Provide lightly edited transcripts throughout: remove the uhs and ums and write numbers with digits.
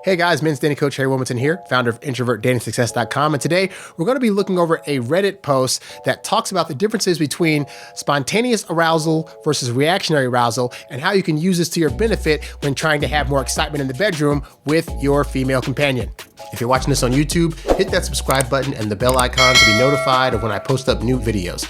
Hey guys, men's dating coach HarryWilmington here, founder of IntrovertDatingSuccess.com. And today we're going to be looking over a Reddit post that talks about the differences between spontaneous arousal versus reactionary arousal and how you can use this to your benefit when trying to have more excitement in the bedroom with your female companion. If you're watching this on YouTube, hit that subscribe button and the bell icon to be notified of when I post up new videos.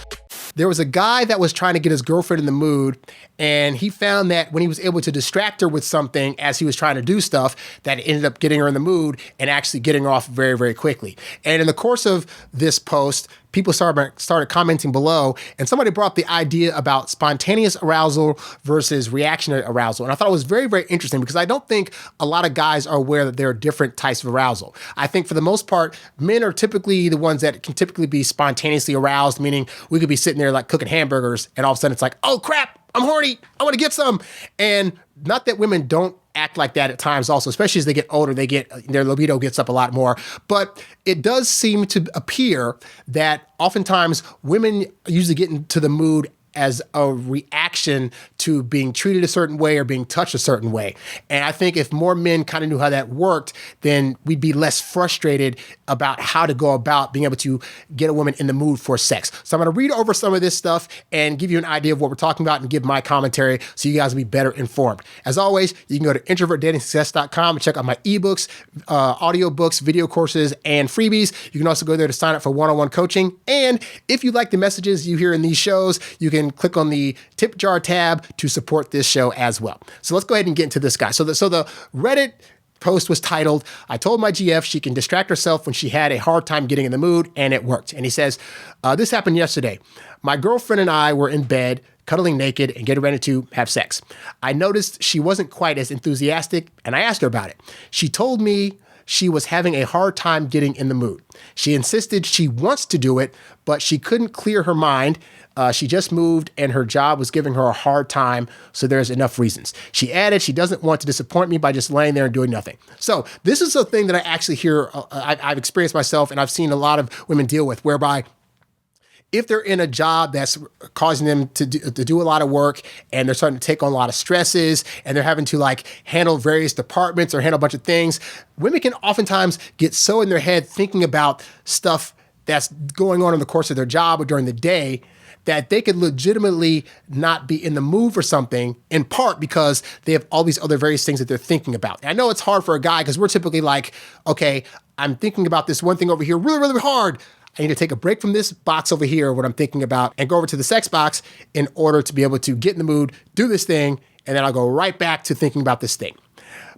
There was a guy that was trying to get his girlfriend in the mood, and he found that when he was able to distract her with something as he was trying to do stuff, that ended up getting her in the mood and actually getting her off very, very quickly. And in the course of this post, people started commenting below, and somebody brought up the idea about spontaneous arousal versus reactionary arousal. And I thought it was very, very interesting because I don't think a lot of guys are aware that there are different types of arousal. I think for the most part, men are typically the ones that can typically be spontaneously aroused, meaning we could be sitting there like cooking hamburgers and all of a sudden it's like, oh crap, I'm horny, I want to get some. And not that women don't act like that at times also, especially as they get older, their libido gets up a lot more. But it does seem to appear that oftentimes women usually get into the mood as a reaction to being treated a certain way or being touched a certain way. And I think if more men kind of knew how that worked, then we'd be less frustrated about how to go about being able to get a woman in the mood for sex. So I'm going to read over some of this stuff and give you an idea of what we're talking about and give my commentary so you guys will be better informed. As always, you can go to IntrovertDatingSuccess.com and check out my eBooks, audiobooks, video courses, and freebies. You can also go there to sign up for one-on-one coaching. And if you like the messages you hear in these shows, you can click on the tip jar tab to support this show as well. So let's go ahead and get into this guy. So the Reddit post was titled, I told my GF she can distract herself when she had a hard time getting in the mood, and it worked. And he says, this happened yesterday. My girlfriend and I were in bed, cuddling naked and getting ready to have sex. I noticed she wasn't quite as enthusiastic, and I asked her about it. She told me she was having a hard time getting in the mood. She insisted she wants to do it, but she couldn't clear her mind. She just moved and her job was giving her a hard time, so there's enough reasons. She added she doesn't want to disappoint me by just laying there and doing nothing. So this is a thing that I actually hear, I've experienced myself and I've seen a lot of women deal with, whereby if they're in a job that's causing them to do a lot of work and they're starting to take on a lot of stresses and they're having to like handle various departments or handle a bunch of things, women can oftentimes get so in their head thinking about stuff that's going on in the course of their job or during the day that they could legitimately not be in the mood for something, in part because they have all these other various things that they're thinking about. And I know it's hard for a guy because we're typically like, okay, I'm thinking about this one thing over here really, really hard. I need to take a break from this box over here, what I'm thinking about, and go over to the sex box in order to be able to get in the mood, do this thing, and then I'll go right back to thinking about this thing.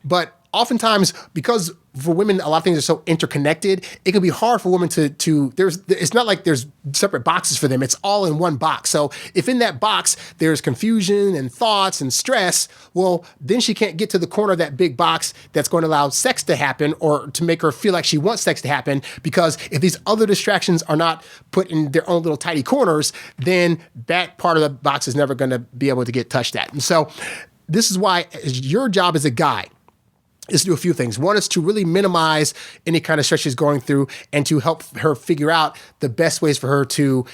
But oftentimes, because for women, a lot of things are so interconnected, it can be hard for women it's not like there's separate boxes for them. It's all in one box. So if in that box, there's confusion and thoughts and stress, well, then she can't get to the corner of that big box that's going to allow sex to happen or to make her feel like she wants sex to happen. Because if these other distractions are not put in their own little tidy corners, then that part of the box is never going to be able to get touched at. And so this is why your job as a guy is to do a few things. One is to really minimize any kind of stress she's going through and to help her figure out the best ways for her to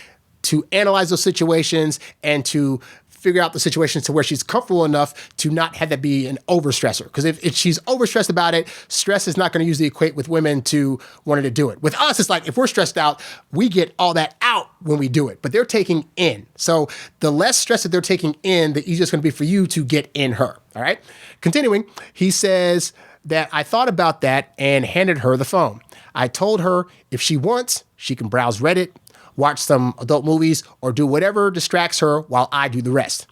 analyze those situations and to figure out the situations to where she's comfortable enough to not have that be an overstressor. Because if she's overstressed about it, stress is not going to usually equate with women to wanting to do it. With us, it's like if we're stressed out, we get all that out when we do it, but they're taking in. So the less stress that they're taking in, the easier it's going to be for you to get in her. All right. Continuing, he says that I thought about that and handed her the phone. I told her if she wants, she can browse Reddit, watch some adult movies, or do whatever distracts her while I do the rest.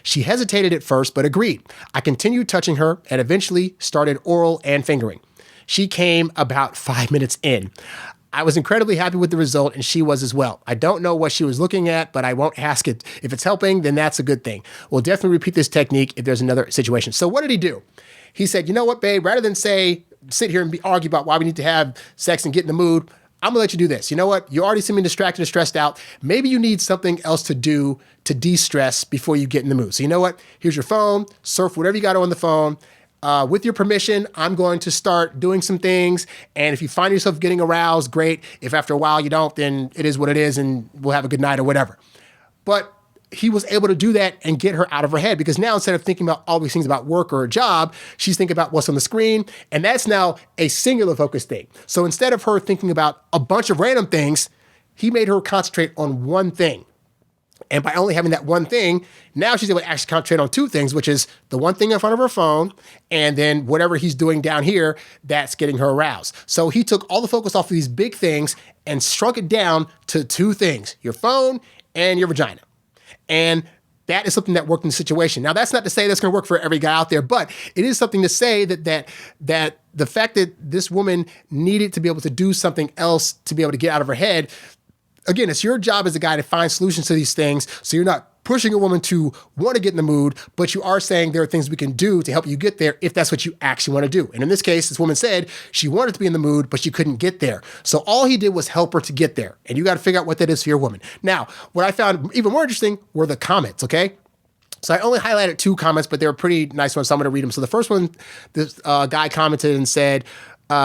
She hesitated at first, but agreed. I continued touching her and eventually started oral and fingering. She came about 5 minutes in. I was incredibly happy with the result, and she was as well. I don't know what she was looking at, but I won't ask it. If it's helping, then that's a good thing. We'll definitely repeat this technique if there's another situation. So what did he do? He said, you know what, babe, rather than sit here and argue about why we need to have sex and get in the mood, I'm gonna let you do this. You know what? You already seem me distracted and stressed out. Maybe you need something else to do to de-stress before you get in the mood. So you know what? Here's your phone, surf whatever you got on the phone. With your permission, I'm going to start doing some things. And if you find yourself getting aroused, great. If after a while you don't, then it is what it is and we'll have a good night or whatever. But he was able to do that and get her out of her head, because now instead of thinking about all these things about work or a job, she's thinking about what's on the screen. And that's now a singular focus thing. So instead of her thinking about a bunch of random things, he made her concentrate on one thing. And by only having that one thing, now she's able to actually concentrate on two things, which is the one thing in front of her phone, and then whatever he's doing down here, that's getting her aroused. So he took all the focus off of these big things and shrunk it down to two things: your phone and your vagina. And that is something that worked in the situation. Now, that's not to say that's going to work for every guy out there, but it is something to say that the fact that this woman needed to be able to do something else to be able to get out of her head. Again, it's your job as a guy to find solutions to these things, so you're not pushing a woman to want to get in the mood, but you are saying there are things we can do to help you get there if that's what you actually want to do. And in this case, this woman said she wanted to be in the mood, but she couldn't get there. So all he did was help her to get there. And you got to figure out what that is for your woman. Now, what I found even more interesting were the comments, okay? So I only highlighted two comments, but they were pretty nice ones, so I'm going to read them. So the first one, this guy commented and said,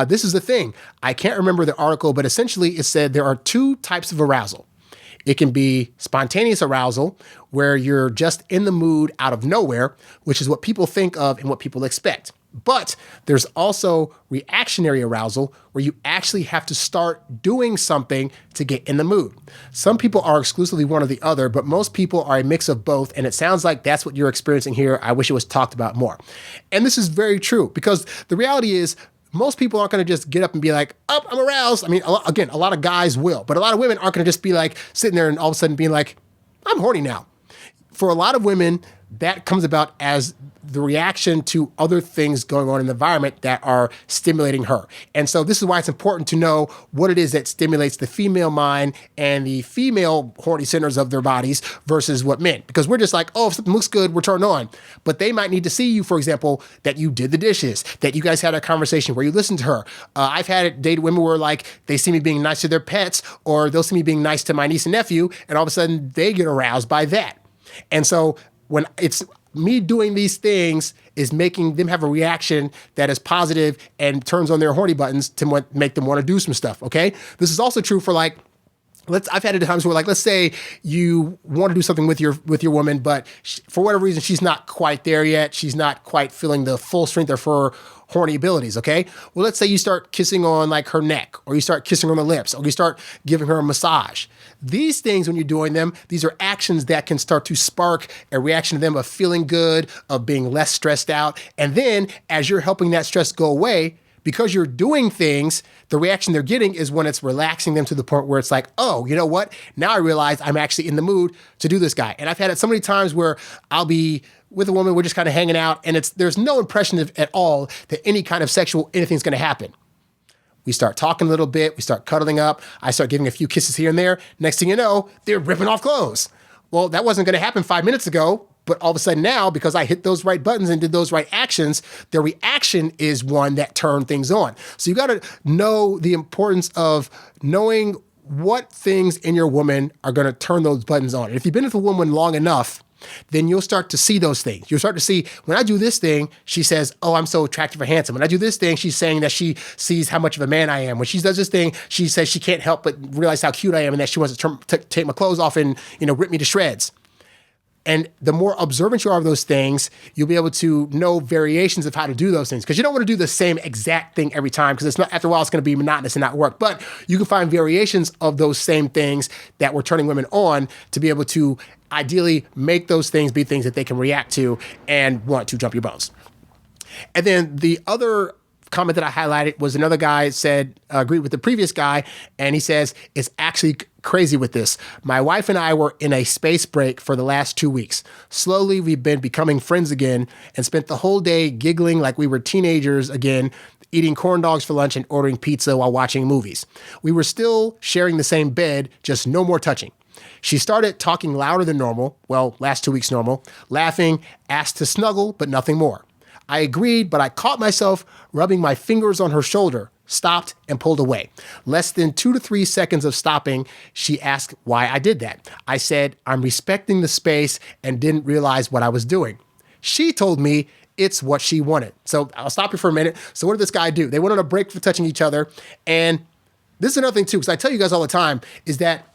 this is the thing. I can't remember the article, but essentially it said there are two types of arousal. It can be spontaneous arousal, where you're just in the mood out of nowhere, which is what people think of and what people expect. But there's also reactionary arousal, where you actually have to start doing something to get in the mood. Some people are exclusively one or the other, but most people are a mix of both. And it sounds like that's what you're experiencing here. I wish it was talked about more. And this is very true, because the reality is, most people aren't going to just get up and be like, oh, I'm aroused. I mean, a lot of guys will, but a lot of women aren't going to just be like sitting there and all of a sudden being like, I'm horny now. For a lot of women, that comes about as the reaction to other things going on in the environment that are stimulating her. And so this is why it's important to know what it is that stimulates the female mind and the female horny centers of their bodies versus what men. Because we're just like, oh, if something looks good, we're turned on. But they might need to see you, for example, that you did the dishes, that you guys had a conversation where you listened to her. I've had it dated women where like they see me being nice to their pets, or they'll see me being nice to my niece and nephew, and all of a sudden they get aroused by that. And so when it's me doing these things is making them have a reaction that is positive and turns on their horny buttons to make them want to do some stuff, okay? This is also true for like, I've had it at times where like, let's say you want to do something with your woman, but for whatever reason, she's not quite there yet. She's not quite feeling the full strength of her horny abilities, okay? Well, let's say you start kissing on like her neck, or you start kissing her on the lips, or you start giving her a massage. These things, when you're doing them, these are actions that can start to spark a reaction to them of feeling good, of being less stressed out. And then as you're helping that stress go away, because you're doing things, the reaction they're getting is when it's relaxing them to the point where it's like, oh, you know what? Now I realize I'm actually in the mood to do this guy. And I've had it so many times where I'll be with a woman, we're just kind of hanging out, and there's no impression at all that any kind of sexual anything's going to happen. We start talking a little bit. We start cuddling up. I start giving a few kisses here and there. Next thing you know, they're ripping off clothes. Well, that wasn't going to happen 5 minutes ago, but all of a sudden now, because I hit those right buttons and did those right actions, the reaction is one that turned things on. So you got to know the importance of knowing what things in your woman are going to turn those buttons on. And if you've been with a woman long enough, then you'll start to see those things. You'll start to see, when I do this thing, she says, oh, I'm so attractive or handsome. When I do this thing, she's saying that she sees how much of a man I am. When she does this thing, she says she can't help but realize how cute I am and that she wants to take my clothes off and, rip me to shreds. And the more observant you are of those things, you'll be able to know variations of how to do those things. Because you don't want to do the same exact thing every time, because after a while, it's going to be monotonous and not work. But you can find variations of those same things that we're turning women on to be able to ideally make those things be things that they can react to and want to jump your bones. And then the other comment that I highlighted was another guy said, agreed with the previous guy, and he says, it's actually crazy with this. My wife and I were in a space break for the last 2 weeks. Slowly, we've been becoming friends again and spent the whole day giggling like we were teenagers again, eating corn dogs for lunch and ordering pizza while watching movies. We were still sharing the same bed, just no more touching. She started talking louder than normal, well, last 2 weeks normal, laughing, asked to snuggle, but nothing more. I agreed, but I caught myself rubbing my fingers on her shoulder, stopped, and pulled away. Less than 2 to 3 seconds of stopping, she asked why I did that. I said, I'm respecting the space and didn't realize what I was doing. She told me it's what she wanted. So I'll stop you for a minute. So what did this guy do? They went on a break for touching each other. And this is another thing too, because I tell you guys all the time, is that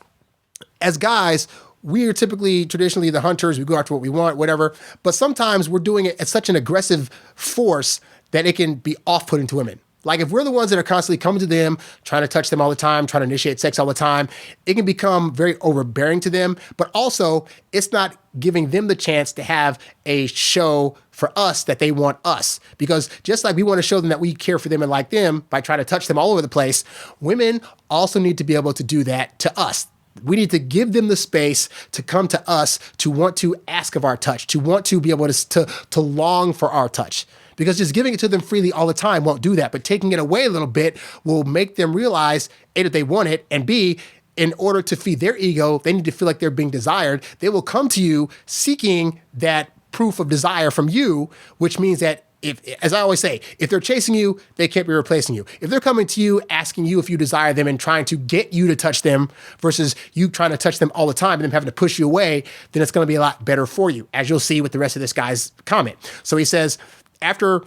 as guys, we are typically, traditionally, the hunters. We go after what we want, whatever. But sometimes we're doing it at such an aggressive force that it can be off-putting to women. Like if we're the ones that are constantly coming to them, trying to touch them all the time, trying to initiate sex all the time, it can become very overbearing to them. But also, it's not giving them the chance to have a show for us that they want us. Because just like we want to show them that we care for them and like them by trying to touch them all over the place, women also need to be able to do that to us. We need to give them the space to come to us, to want to ask of our touch, to want to be able to long for our touch. Because just giving it to them freely all the time won't do that. But taking it away a little bit will make them realize, A, that they want it, and B, in order to feed their ego, they need to feel like they're being desired. They will come to you seeking that proof of desire from you, which means that if, as I always say, if they're chasing you, they can't be replacing you. If they're coming to you, asking you if you desire them and trying to get you to touch them versus you trying to touch them all the time and them having to push you away, then it's going to be a lot better for you, as you'll see with the rest of this guy's comment. So he says, after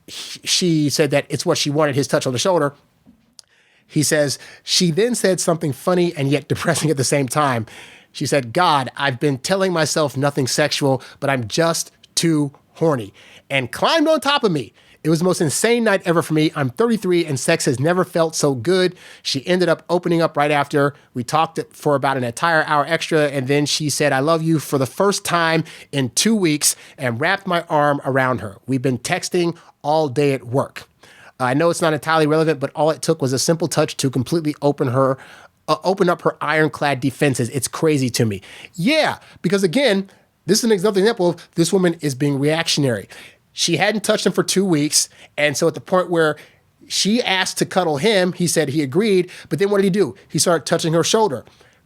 she said that it's what she wanted, his touch on the shoulder, he says, she then said something funny and yet depressing at the same time. She said, God, I've been telling myself nothing sexual, but I'm just too horny, and climbed on top of me. It was the most insane night ever for me. I'm 33 and sex has never felt so good. She ended up opening up right after. We talked for about an entire hour extra, and then she said, I love you for the first time in 2 weeks, and wrapped my arm around her. We've been texting all day at work. I know it's not entirely relevant, but all it took was a simple touch to completely open up her ironclad defenses. It's crazy to me. Yeah, because again, this is another example of this woman is being reactionary. She hadn't touched him for 2 weeks. And so at the point where she asked to cuddle him, he said he agreed. But then what did he do? He started touching her shoulder.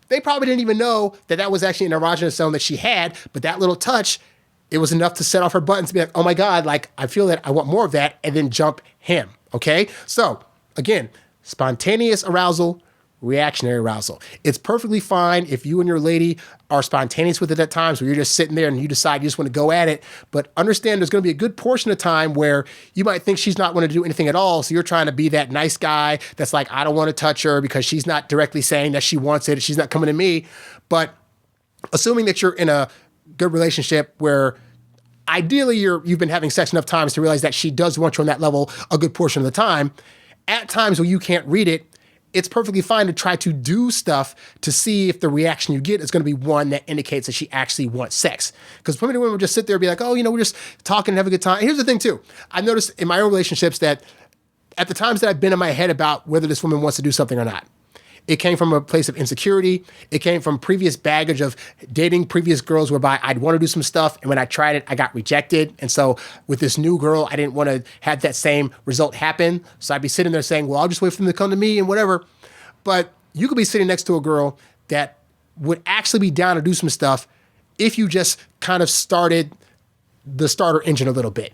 They probably didn't even know that that was actually an erogenous zone that she had. But that little touch, it was enough to set off her buttons to be like, oh my God, like I feel that I want more of that, and then jump him. Okay? So again, spontaneous arousal, reactionary arousal. It's perfectly fine if you and your lady are spontaneous with it at times where you're just sitting there and you decide you just want to go at it. But understand there's going to be a good portion of time where you might think she's not going to do anything at all. So you're trying to be that nice guy that's like, I don't want to touch her because she's not directly saying that she wants it. She's not coming to me. But assuming that you're in a good relationship where ideally you've been having sex enough times to realize that she does want you on that level a good portion of the time, at times where you can't read it, it's perfectly fine to try to do stuff to see if the reaction you get is going to be one that indicates that she actually wants sex. Because many women will just sit there and be like, oh, we're just talking and have a good time. And here's the thing too. I've noticed in my own relationships that at the times that I've been in my head about whether this woman wants to do something or not, it came from a place of insecurity. It came from previous baggage of dating previous girls whereby I'd want to do some stuff, and when I tried it, I got rejected. And so with this new girl, I didn't want to have that same result happen. So I'd be sitting there saying, well, I'll just wait for them to come to me and whatever. But you could be sitting next to a girl that would actually be down to do some stuff if you just kind of started the starter engine a little bit.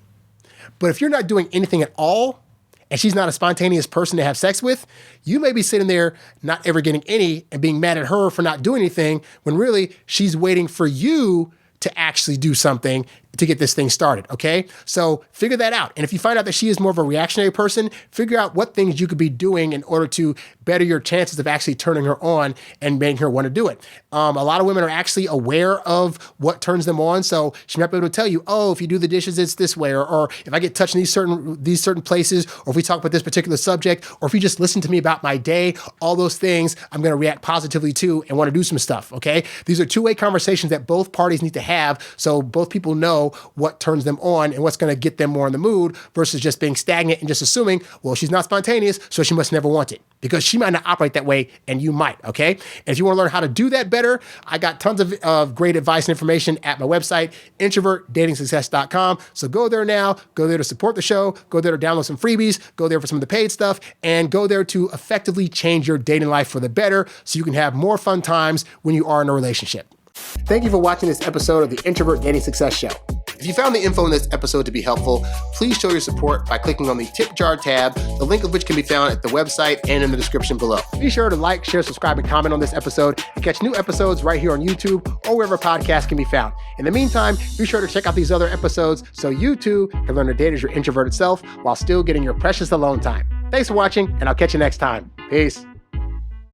But if you're not doing anything at all, and she's not a spontaneous person to have sex with, you may be sitting there not ever getting any and being mad at her for not doing anything when really she's waiting for you to actually do something to get this thing started, okay? So figure that out. And if you find out that she is more of a reactionary person, figure out what things you could be doing in order to better your chances of actually turning her on and making her want to do it. A lot of women are actually aware of what turns them on. So she might be able to tell you, oh, if you do the dishes, it's this way, or if I get touched in these certain places, or if we talk about this particular subject, or if you just listen to me about my day, all those things I'm going to react positively to and want to do some stuff, okay? These are two-way conversations that both parties need to have so both people know what turns them on and what's going to get them more in the mood versus just being stagnant and just assuming, well, she's not spontaneous, so she must never want it. Because she might not operate that way and you might, okay? And if you want to learn how to do that better, I got tons of great advice and information at my website, introvertdatingsuccess.com. So go there now, go there to support the show, go there to download some freebies, go there for some of the paid stuff, and go there to effectively change your dating life for the better so you can have more fun times when you are in a relationship. Thank you for watching this episode of the Introvert Dating Success Show. If you found the info in this episode to be helpful, please show your support by clicking on the tip jar tab, the link of which can be found at the website and in the description below. Be sure to like, share, subscribe, and comment on this episode and catch new episodes right here on YouTube or wherever podcasts can be found. In the meantime, be sure to check out these other episodes so you too can learn to date as your introverted self while still getting your precious alone time. Thanks for watching, and I'll catch you next time. Peace.